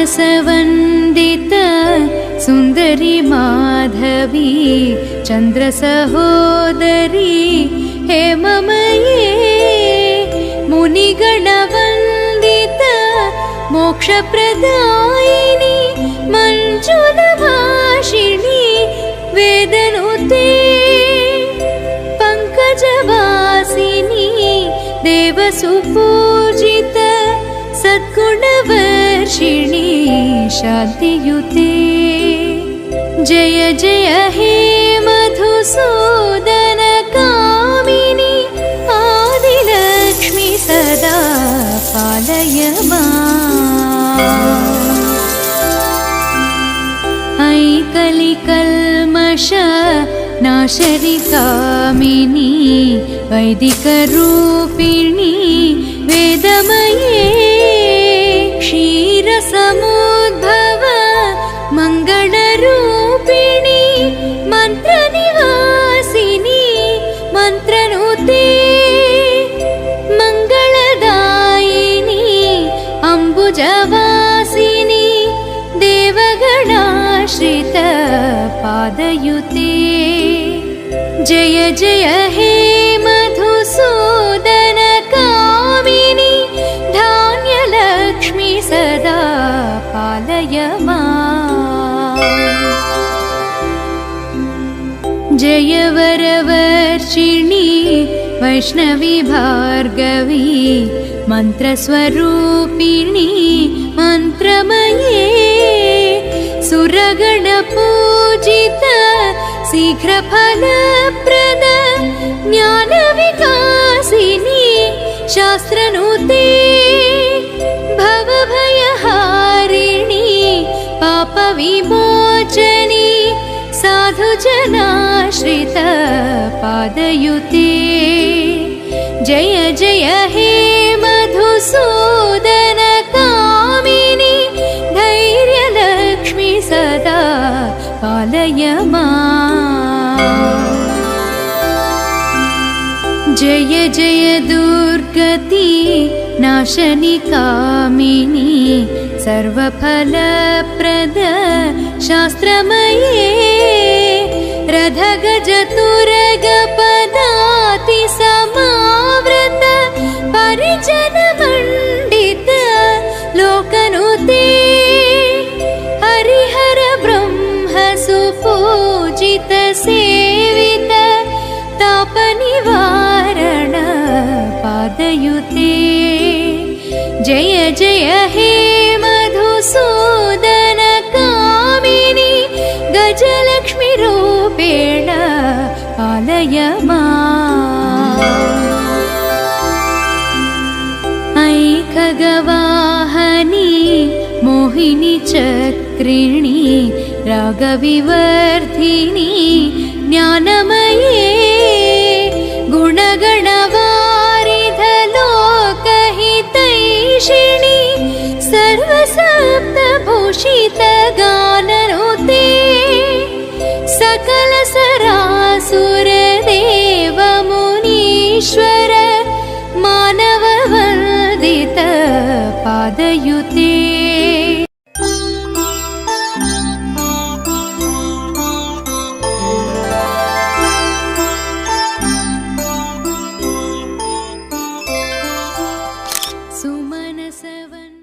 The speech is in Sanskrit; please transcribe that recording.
सुमनसवन्दित सुन्दरी माधवी चन्द्रसहोदरी हेममये मुनिगणवन्दित मोक्षप्रदायिनी मञ्जुलभाषिणी वेदनुते पङ्कजवासिनी देवसुपूजित सद्गुणवर्षिणी शान्तियुते जय जय हे मधुसूदन कामिनी आदिलक्ष्मी सदा पालय माम्। ऐकलिकल्मष नाशरि कामिनी वैदिकरूपिणी वेदमये क्षीरसमुद्भव मङ्गलरूपिणी मन्त्रनिवासिनी मन्त्रनुते मङ्गलदायिनी अम्बुजवासिनी देवगणाश्रित पादयुते जय जय हे मधुसूदन कामिनी धान्यलक्ष्मी सदा पालय माम्। जय वरवर्षिणी वैष्णवी भार्गवी मन्त्रस्वरूपिणी मन्त्रमये सुरगणपूजित शीघ्रफलप्रद ज्ञानविकासिनी शास्त्रनुते भवभयहारिणी पापविमोचनी साधुजनाश्रित पादयुते जय जय हे मधुसूदन कामिनी धैर्यलक्ष्मी सदा पालय माम्। जय जय दुर्गति नाशनि कामिनी सर्वफलप्रद शास्त्रमये रथगजतुरगपदाति समावृत परिजनमण्डित लोकनुते हरिहर ब्रह्म सुपूजित सेवित तापनिवारण पादयुते जय जय हे मधुसूदन कामिनी गजलक्ष्मी रूपेण पालय माम्। ऐखगवाहनी मोहिनी चक्रिणी रागविवर्धिनी ज्ञानमये गुणगणवारिध लोकहितैषिणी सर्वसप्तभूषित गाननुते सकल सरासुर देव मुनीश्वर मानववन्दित पादयुते सुमनसवन